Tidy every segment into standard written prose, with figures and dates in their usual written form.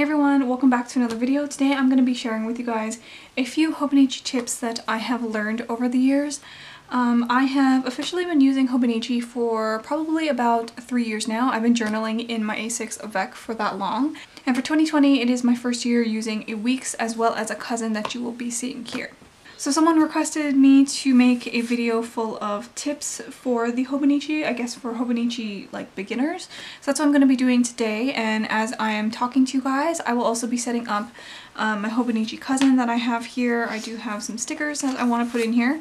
everyone, welcome back to another video. Today I'm going to be sharing with you guys a few Hobonichi tips that I have learned over the years. I have officially been using Hobonichi for probably about 3 years now. I've been journaling in my A6 Avec for that long. And for 2020 it is my first year using a week's as well as a cousin that you will be seeing here. So someone requested me to make a video full of tips for the Hobonichi, I guess for Hobonichi like beginners. So that's what I'm going to be doing today, and as I am talking to you guys, I will also be setting up my Hobonichi cousin that I have here. I do have some stickers that I want to put in here.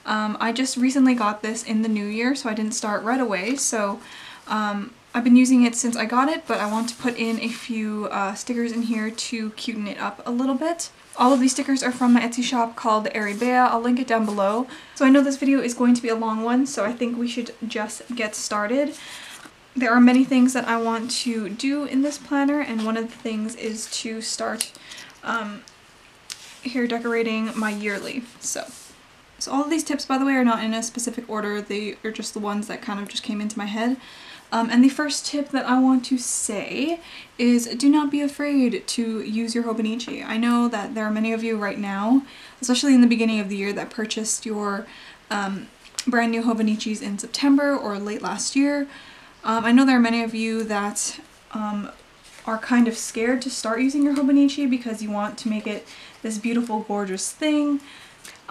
I just recently got this in the new year, so I didn't start right away. So I've been using it since I got it, but I want to put in a few stickers in here to cuten it up a little bit. All of these stickers are from my Etsy shop called Ariebea. I'll link it down below. So I know this video is going to be a long one, so I think we should just get started. There are many things that I want to do in this planner, and one of the things is to start here decorating my yearly. So all of these tips, by the way, are not in a specific order. They are just the ones that kind of just came into my head. And the first tip that I want to say is do not be afraid to use your Hobonichi. I know that there are many of you right now, especially in the beginning of the year, that purchased your brand new Hobonichis in September or late last year. I know there are many of you that are kind of scared to start using your Hobonichi because you want to make it this beautiful, gorgeous thing.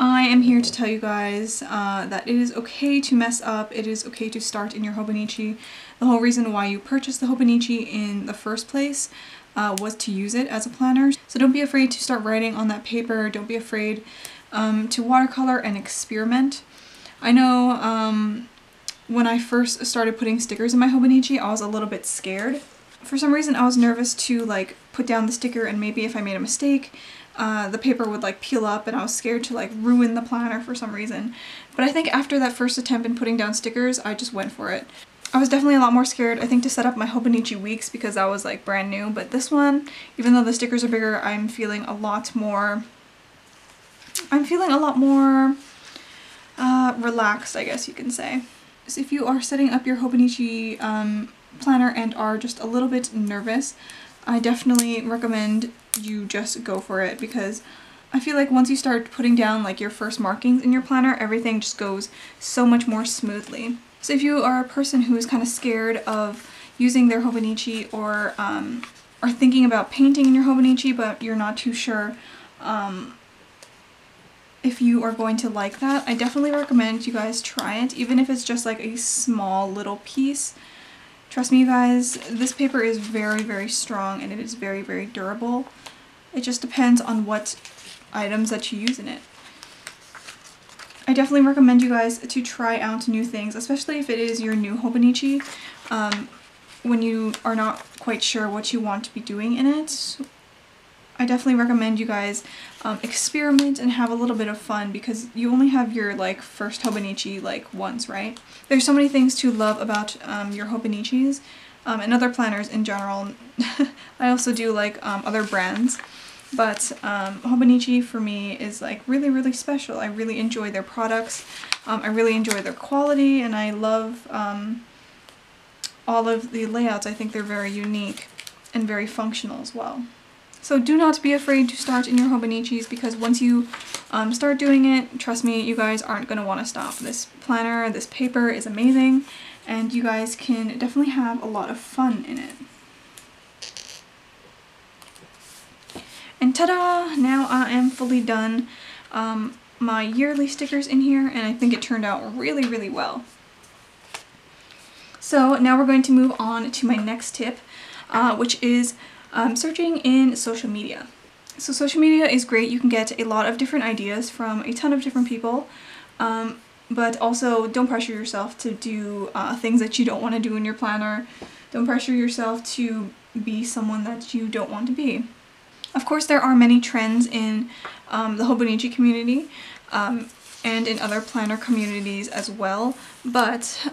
I am here to tell you guys that it is okay to mess up, it is okay to start in your Hobonichi. The whole reason why you purchased the Hobonichi in the first place was to use it as a planner. So don't be afraid to start writing on that paper, don't be afraid to watercolor and experiment. I know when I first started putting stickers in my Hobonichi, I was a little bit scared. For some reason I was nervous to like put down the sticker, and maybe if I made a mistake, the paper would like peel up, and I was scared to like ruin the planner for some reason. But I think after that first attempt in putting down stickers, I just went for it. I was definitely a lot more scared, I think, to set up my Hobonichi weeks because that was like brand new, but this one, even though the stickers are bigger, I'm feeling a lot more relaxed, I guess you can say. So if you are setting up your Hobonichi planner and are just a little bit nervous, I definitely recommend you just go for it, because I feel like once you start putting down like your first markings in your planner, everything just goes so much more smoothly. So if you are a person who is kind of scared of using their Hobonichi, or are thinking about painting in your Hobonichi but you're not too sure if you are going to like that, I definitely recommend you guys try it, even if it's just like a small little piece. Trust me, you guys, this paper is very, very strong, and it is very, very durable. It just depends on what items that you use in it. I definitely recommend you guys to try out new things, especially if it is your new Hobonichi, when you are not quite sure what you want to be doing in it. I definitely recommend you guys experiment and have a little bit of fun, because you only have your like first Hobonichi like once, right? There's so many things to love about your Hobonichis and other planners in general. I also do like other brands, but Hobonichi for me is like really, really special. I really enjoy their products, I really enjoy their quality, and I love all of the layouts. I think they're very unique and very functional as well. So do not be afraid to start in your Hobonichis, because once you start doing it, trust me, you guys aren't going to want to stop. This planner, this paper is amazing, and you guys can definitely have a lot of fun in it. And ta-da! Now I am fully done my yearly stickers in here, and I think it turned out really, really well. So now we're going to move on to my next tip, which is searching in social media. So social media is great. You can get a lot of different ideas from a ton of different people, but also don't pressure yourself to do things that you don't want to do in your planner. Don't pressure yourself to be someone that you don't want to be. Of course, there are many trends in the Hobonichi community and in other planner communities as well, but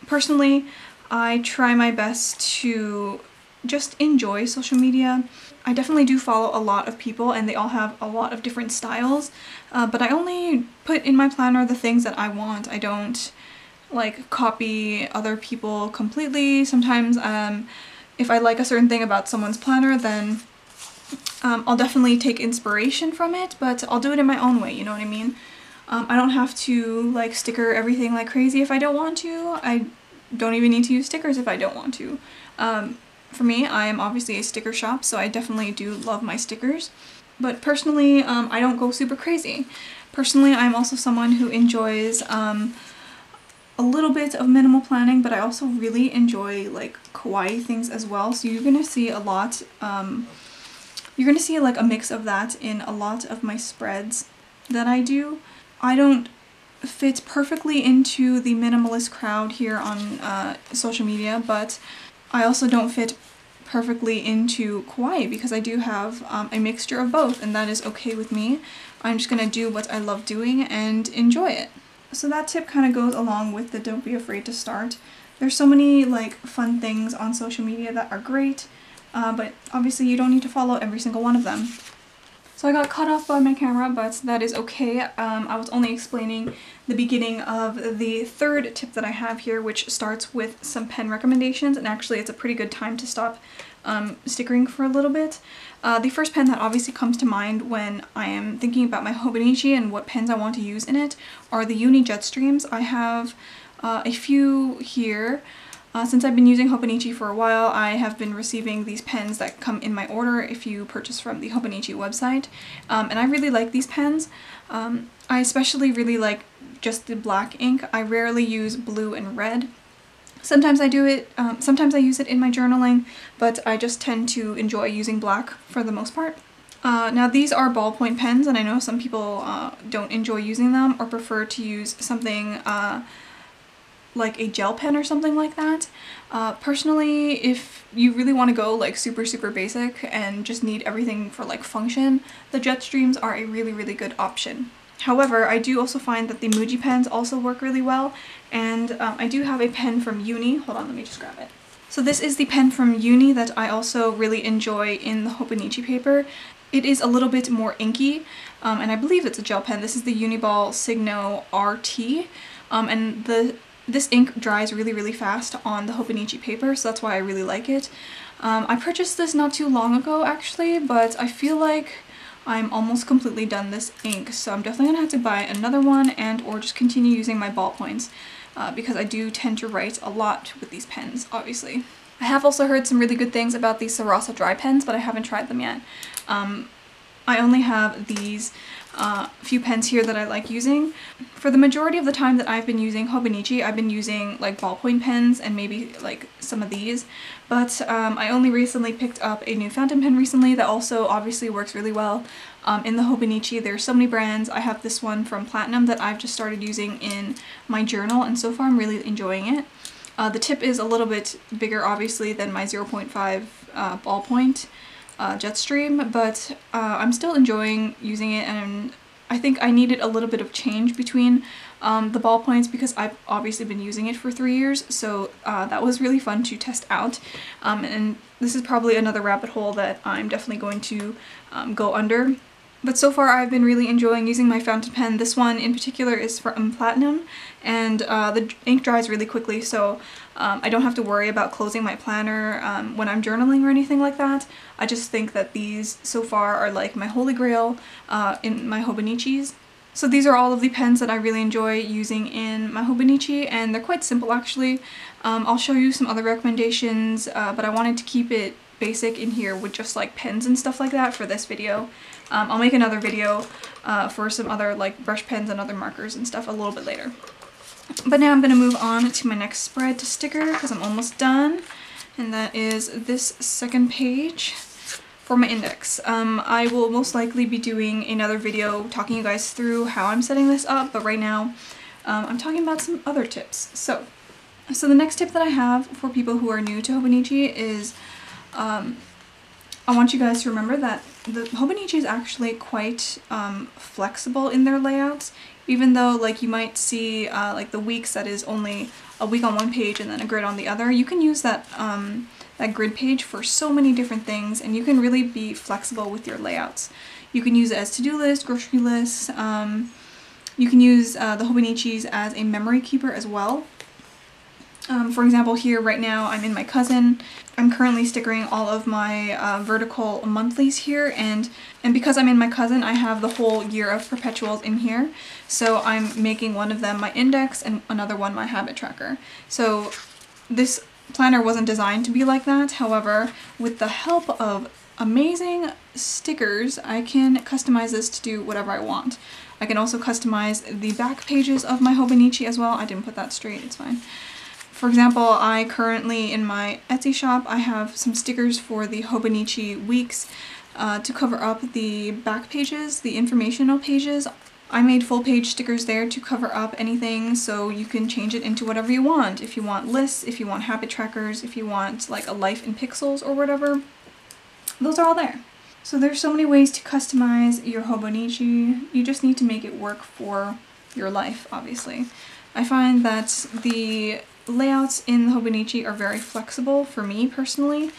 personally, I try my best to just enjoy social media. I definitely do follow a lot of people, and they all have a lot of different styles, but I only put in my planner the things that I want. I don't like copy other people completely. Sometimes if I like a certain thing about someone's planner, then I'll definitely take inspiration from it, but I'll do it in my own way, you know what I mean? I don't have to like sticker everything like crazy if I don't want to. I don't even need to use stickers if I don't want to. For me, I am obviously a sticker shop, so I definitely do love my stickers. But personally, I don't go super crazy. Personally, I'm also someone who enjoys a little bit of minimal planning, but I also really enjoy like kawaii things as well. So you're gonna see a lot, you're gonna see like a mix of that in a lot of my spreads that I do. I don't fit perfectly into the minimalist crowd here on social media, but I also don't fit perfectly into kawaii because I do have a mixture of both, and that is okay with me. I'm just gonna do what I love doing and enjoy it. So that tip kind of goes along with the don't be afraid to start. There's so many like fun things on social media that are great, but obviously you don't need to follow every single one of them. So I got cut off by my camera, but that is okay. I was only explaining the beginning of the third tip that I have here, which starts with some pen recommendations, and actually it's a pretty good time to stop stickering for a little bit. The first pen that obviously comes to mind when I am thinking about my Hobonichi and what pens I want to use in it are the Uni Jetstreams. I have a few here. Since I've been using Hobonichi for a while, I have been receiving these pens that come in my order if you purchase from the Hobonichi website. And I really like these pens. I especially really like just the black ink. I rarely use blue and red. Sometimes I do it, sometimes I use it in my journaling, but I just tend to enjoy using black for the most part. Now these are ballpoint pens, and I know some people don't enjoy using them or prefer to use something like a gel pen or something like that. Personally, if you really want to go like super basic and just need everything for like function, the Jetstreams are a really good option. However, I do also find that the Muji pens also work really well, and I do have a pen from Uni. Hold on, let me just grab it. So this is the pen from Uni that I also really enjoy in the Hobonichi paper. It is a little bit more inky, and I believe it's a gel pen. This is the Uni Ball Signor DX, and this ink dries really fast on the Hobonichi paper, so that's why I really like it. I purchased this not too long ago actually, but I feel like I'm almost completely done this ink, so I'm definitely gonna have to buy another one and or just continue using my ballpoints because I do tend to write a lot with these pens, obviously. I have also heard some really good things about these Sarasa dry pens, but I haven't tried them yet. I only have these few pens here that I like using. For the majority of the time that I've been using Hobonichi, I've been using like ballpoint pens and maybe like some of these, but I only recently picked up a new fountain pen recently that also obviously works really well in the Hobonichi. There's so many brands. I have this one from Platinum that I've just started using in my journal, and so far I'm really enjoying it. The tip is a little bit bigger obviously than my 0.5 ballpoint Jetstream, but I'm still enjoying using it, and I think I needed a little bit of change between the ballpoints because I've obviously been using it for 3 years, so that was really fun to test out, and this is probably another rabbit hole that I'm definitely going to go under. But so far I've been really enjoying using my fountain pen. This one in particular is from Platinum, and the ink dries really quickly, so I don't have to worry about closing my planner when I'm journaling or anything like that. I just think that these so far are like my holy grail in my Hobonichis. So these are all of the pens that I really enjoy using in my Hobonichi, and they're quite simple actually. I'll show you some other recommendations, but I wanted to keep it basic in here with just like pens and stuff like that for this video. I'll make another video for some other like brush pens and other markers and stuff a little bit later. But now I'm going to move on to my next spread to sticker because I'm almost done, and that is this second page for my index. I will most likely be doing another video talking you guys through how I'm setting this up, but right now I'm talking about some other tips. So the next tip that I have for people who are new to Hobonichi is I want you guys to remember that the Hobonichi is actually quite flexible in their layouts, even though like you might see like the weeks that is only a week on one page and then a grid on the other. You can use that that grid page for so many different things, and you can really be flexible with your layouts. You can use it as to-do list, grocery lists. You can use the Hobonichis as a memory keeper as well. For example, here right now I'm in my cousin. I'm currently stickering all of my vertical monthlies here, and because I'm in my cousin, I have the whole year of perpetuals in here. So I'm making one of them my index and another one my habit tracker. So this planner wasn't designed to be like that. However, with the help of amazing stickers, I can customize this to do whatever I want. I can also customize the back pages of my Hobonichi as well. I didn't put that straight, it's fine. For example, I currently, in my Etsy shop, I have some stickers for the Hobonichi weeks to cover up the back pages, the informational pages. I made full page stickers there to cover up anything, so you can change it into whatever you want. If you want lists, if you want habit trackers, if you want like a life in pixels or whatever, those are all there. So there's so many ways to customize your Hobonichi. You just need to make it work for your life, obviously. I find that the layouts in the Hobonichi are very flexible for me personally.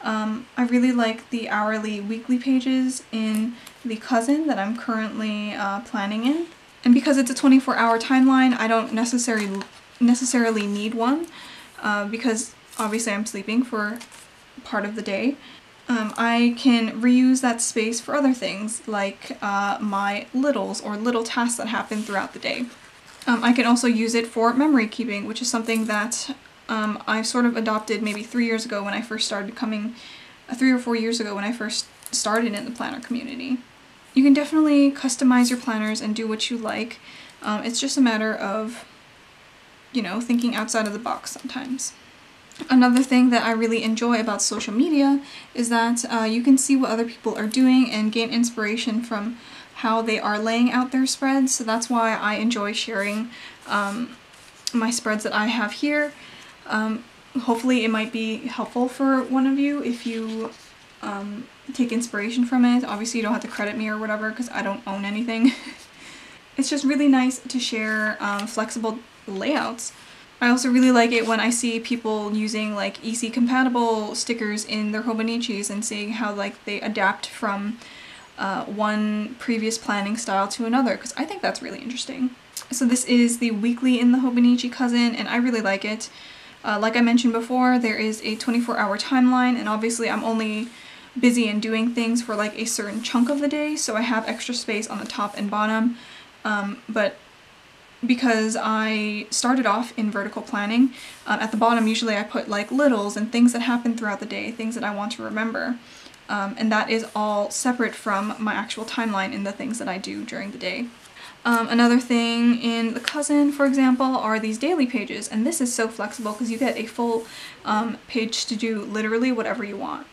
I really like the hourly, weekly pages in the cousin that I'm currently planning in. And because it's a 24-hour timeline, I don't necessarily need one because obviously I'm sleeping for part of the day. I can reuse that space for other things like my littles or little tasks that happen throughout the day. I can also use it for memory keeping, which is something that I sort of adopted maybe 3 years ago when I first started becoming, 3 or 4 years ago when I first started in the planner community. You can definitely customize your planners and do what you like. It's just a matter of, you know, thinking outside of the box sometimes. Another thing that I really enjoy about social media is that you can see what other people are doing and gain inspiration from how they are laying out their spreads. So that's why I enjoy sharing my spreads that I have here. Hopefully it might be helpful for one of you if you take inspiration from it. Obviously you don't have to credit me or whatever because I don't own anything. It's just really nice to share flexible layouts. I also really like it when I see people using like EC compatible stickers in their Hobonichis and seeing how like they adapt from one previous planning style to another, because I think that's really interesting. So this is the weekly in the Hobonichi cousin, and I really like it. Like I mentioned before, there is a 24-hour timeline, and obviously I'm only busy and doing things for like a certain chunk of the day, so I have extra space on the top and bottom. But because I started off in vertical planning, at the bottom usually I put like littles and things that happen throughout the day, things that I want to remember. And that is all separate from my actual timeline in the things that I do during the day. Another thing in the cousin, for example, are these daily pages, and this is so flexible because you get a full page to do literally whatever you want.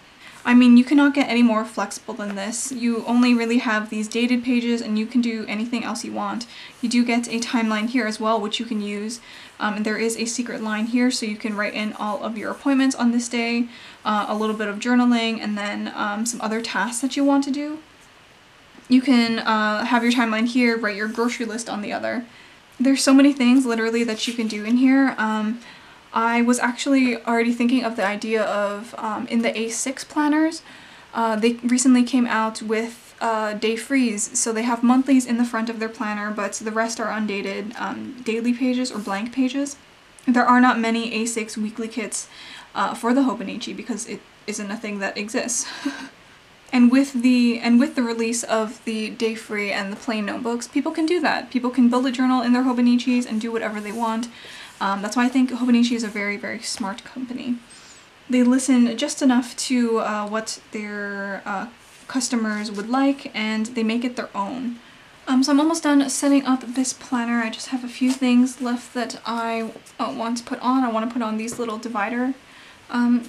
I mean, you cannot get any more flexible than this. You only really have these dated pages and you can do anything else you want. You do get a timeline here as well, which you can use. And there is a secret line here, so you can write in all of your appointments on this day, a little bit of journaling, and then some other tasks that you want to do. You can have your timeline here, write your grocery list on the other. There's so many things literally that you can do in here. I was actually already thinking of the idea of, in the A6 planners, they recently came out with day freeze, so they have monthlies in the front of their planner, but the rest are undated daily pages or blank pages. There are not many A6 weekly kits for the Hobonichi because it isn't a thing that exists. And with the release of the day free and the plain notebooks, people can do that. People can build a journal in their Hobonichis and do whatever they want. That's why I think Hobonichi is a very, very smart company. They listen just enough to what their customers would like, and they make it their own. So I'm almost done setting up this planner. I just have a few things left that I want to put on. I want to put on these little divider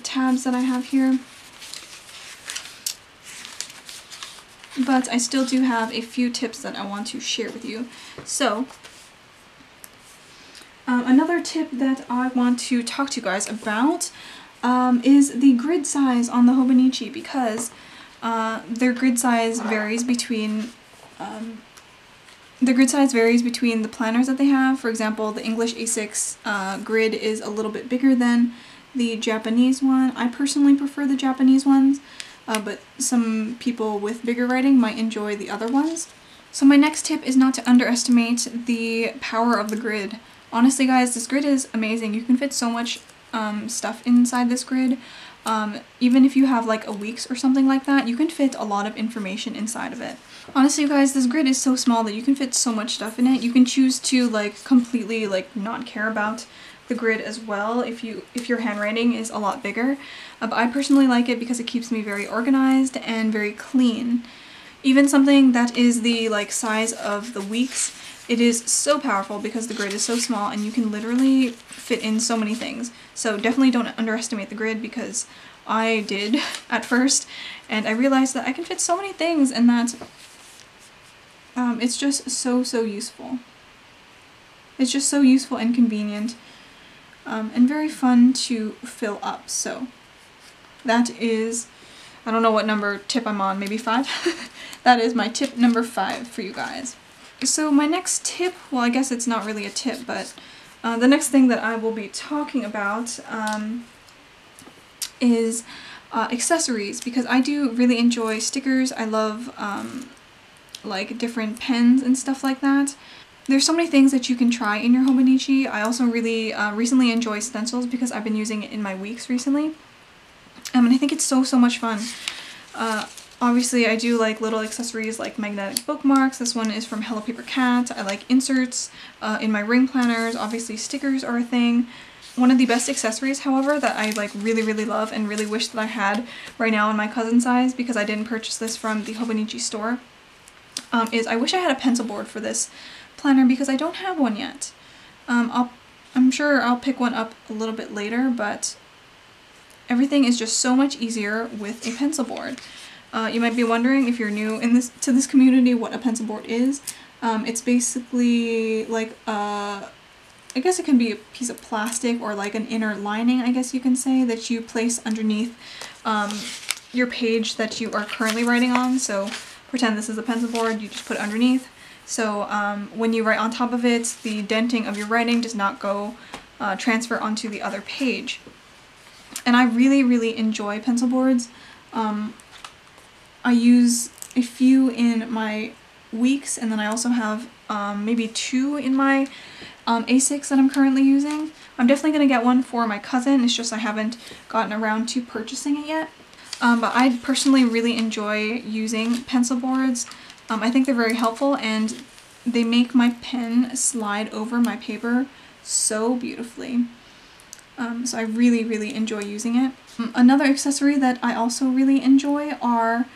tabs that I have here. But I still do have a few tips that I want to share with you. So, another tip that I want to talk to you guys about is the grid size on the Hobonichi, because their grid size varies between the planners that they have. For example, the English A6 grid is a little bit bigger than the Japanese one. I personally prefer the Japanese ones, but some people with bigger writing might enjoy the other ones. So my next tip is not to underestimate the power of the grid. Honestly guys, this grid is amazing. You can fit so much stuff inside this grid. Even if you have like a week's or something like that, you can fit a lot of information inside of it. Honestly you guys, this grid is so small that you can fit so much stuff in it. You can choose to like completely like not care about the grid as well if your handwriting is a lot bigger. But I personally like it because it keeps me very organized and very clean. Even something that is the like size of the weeks, it is so powerful because the grid is so small and you can literally fit in so many things. So definitely don't underestimate the grid, because I did at first, and I realized that I can fit so many things, and that it's just so useful. It's just so useful and convenient, and very fun to fill up. So that is, I don't know what number tip I'm on, maybe 5? That is my tip number 5 for you guys. So my next tip, well I guess it's not really a tip, but the next thing that I will be talking about is accessories, because I do really enjoy stickers. I love like different pens and stuff like that. There's so many things that you can try in your Hobonichi. I also really recently enjoy stencils because I've been using it in my weeks recently. And I think it's so much fun. Obviously I do like little accessories like magnetic bookmarks. This one is from HelloPaperCat. I like inserts in my ring planners. Obviously stickers are a thing. One of the best accessories, however, that I like really love and really wish that I had right now in my cousin size, because I didn't purchase this from the Hobonichi store, is I wish I had a pencil board for this planner, because I don't have one yet. I'm sure I'll pick one up a little bit later, but everything is just so much easier with a pencil board. You might be wondering, if you're new to this community, what a pencil board is. It's basically like I guess it can be a piece of plastic or like an inner lining, I guess you can say, that you place underneath your page that you are currently writing on. So pretend this is a pencil board, you just put it underneath. So when you write on top of it, the denting of your writing does not go transfer onto the other page. And I really enjoy pencil boards. I use a few in my weeks, and then I also have maybe 2 in my A6 that I'm currently using. I'm definitely going to get one for my cousin, it's just I haven't gotten around to purchasing it yet. But I personally really enjoy using pencil boards. I think they're very helpful, and they make my pen slide over my paper so beautifully. So I really enjoy using it. Another accessory that I also really enjoy are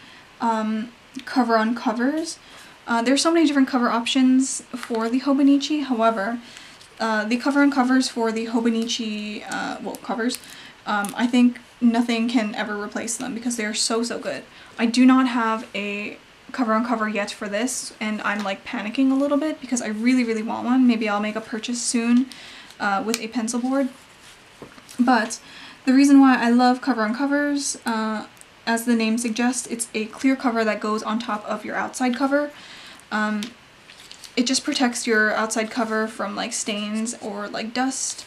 cover-on covers. There's so many different cover options for the Hobonichi. However, the cover-on covers for the Hobonichi, covers, I think nothing can ever replace them because they are so good. I do not have a cover-on cover yet for this, and I'm like panicking a little bit because I really want one. Maybe I'll make a purchase soon with a pencil board. But the reason why I love cover-on covers, as the name suggests, it's a clear cover that goes on top of your outside cover. It just protects your outside cover from like stains or like dust,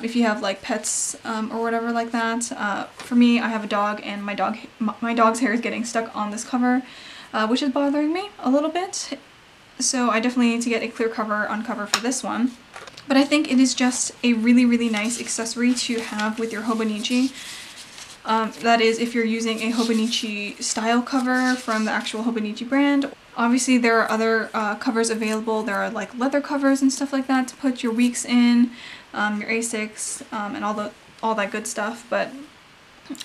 if you have like pets or whatever like that. For me, I have a dog, and my dog's hair is getting stuck on this cover, which is bothering me a little bit. So I definitely need to get a clear cover-on cover for this one. But I think it is just a really nice accessory to have with your Hobonichi. That is, if you're using a Hobonichi style cover from the actual Hobonichi brand. Obviously there are other covers available. There are like leather covers and stuff like that to put your weeks in, your A6, and all that good stuff. But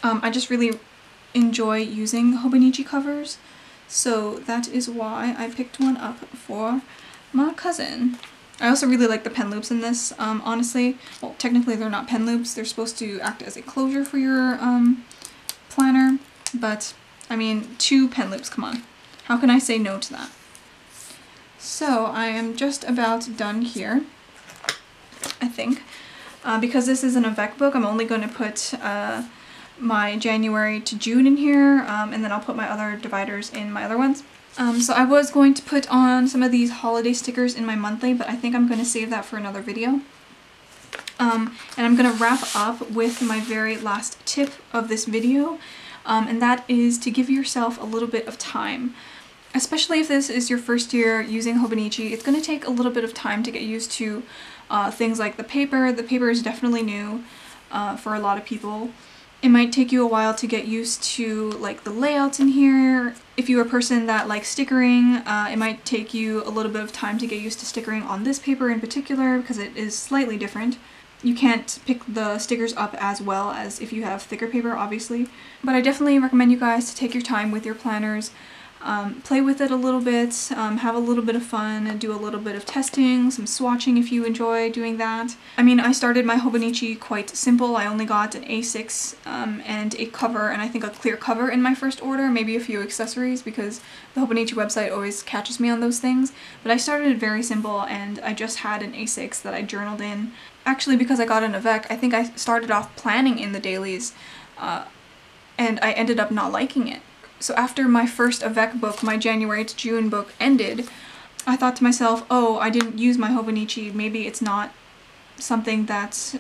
I just really enjoy using Hobonichi covers, so that is why I picked one up for my cousin. I also really like the pen loops in this, honestly. Well, technically they're not pen loops, they're supposed to act as a closure for your planner, but I mean, 2 pen loops, come on. How can I say no to that? So I am just about done here, I think. Because this is an Avec book, I'm only going to put my January to June in here, and then I'll put my other dividers in my other ones. So I was going to put on some of these holiday stickers in my monthly, but I think I'm going to save that for another video. And I'm going to wrap up with my very last tip of this video, and that is to give yourself a little bit of time. Especially if this is your first year using Hobonichi, it's going to take a little bit of time to get used to things like the paper. The paper is definitely new for a lot of people. It might take you a while to get used to like the layouts in here. If you're a person that likes stickering, it might take you a little bit of time to get used to stickering on this paper in particular because it is slightly different. You can't pick the stickers up as well as if you have thicker paper, obviously. But I definitely recommend you guys to take your time with your planners. Play with it a little bit, have a little bit of fun, and do a little bit of testing, some swatching if you enjoy doing that. I mean, I started my Hobonichi quite simple. I only got an A6 and a cover, and I think a clear cover in my first order, maybe a few accessories because the Hobonichi website always catches me on those things. But I started it very simple, and I just had an A6 that I journaled in. Actually, because I got an Avec, I think I started off planning in the dailies, and I ended up not liking it. So after my first Avec book, my January to June book ended, I thought to myself, oh, I didn't use my Hobonichi, maybe it's not something that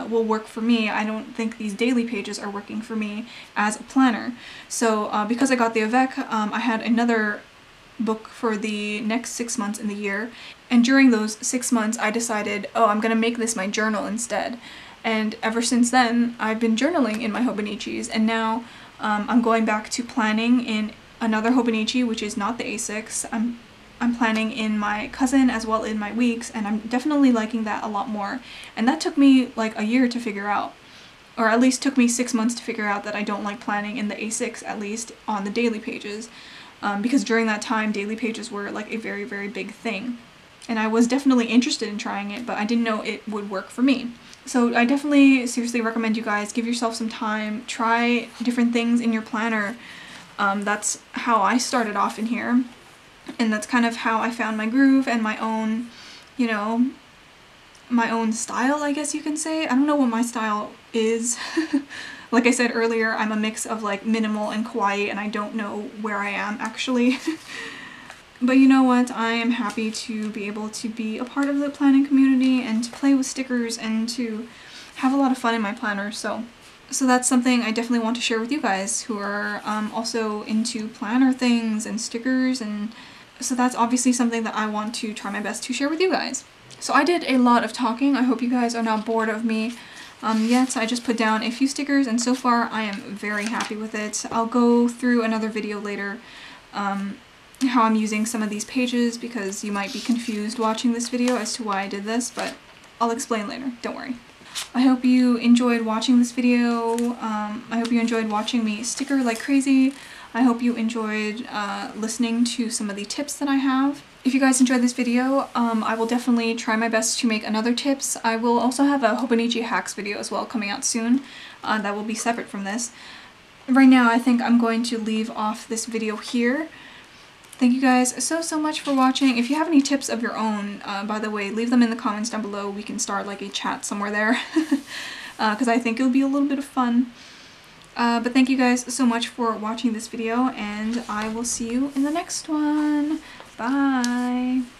will work for me. I don't think these daily pages are working for me as a planner. So because I got the Avec, I had another book for the next 6 months in the year, and during those 6 months I decided, oh, I'm gonna make this my journal instead. And ever since then, I've been journaling in my Hobonichis, and now I'm going back to planning in another Hobonichi, which is not the A6. I'm planning in my cousin as well in my weeks, and I'm definitely liking that a lot more. And that took me like a year to figure out, or at least took me 6 months to figure out that I don't like planning in the A6, at least on the daily pages, because during that time daily pages were like a very, very big thing. And I was definitely interested in trying it, but I didn't know it would work for me. So I definitely seriously recommend you guys give yourself some time, try different things in your planner. That's how I started off in here, and that's kind of how I found my groove and my own, you know, my own style, I guess you can say. I don't know what my style is. Like I said earlier, I'm a mix of like minimal and kawaii, and I don't know where I am actually. But you know what, I am happy to be able to be a part of the planning community and to play with stickers and to have a lot of fun in my planner. So that's something I definitely want to share with you guys who are also into planner things and stickers, and so that's obviously something that I want to try my best to share with you guys. So I did a lot of talking. I hope you guys are not bored of me yet. I just put down a few stickers, and so far I am very happy with it. I'll go through another video later how I'm using some of these pages, because you might be confused watching this video as to why I did this, but I'll explain later, don't worry. I hope you enjoyed watching this video. I hope you enjoyed watching me sticker like crazy. I hope you enjoyed listening to some of the tips that I have. If you guys enjoyed this video, I will definitely try my best to make another tips. I will also have a Hobonichi hacks video as well coming out soon that will be separate from this. Right now I think I'm going to leave off this video here. Thank you guys so much for watching. If you have any tips of your own, by the way, leave them in the comments down below. We can start like a chat somewhere there, because I think it'll be a little bit of fun. But thank you guys so much for watching this video, and I will see you in the next one. Bye!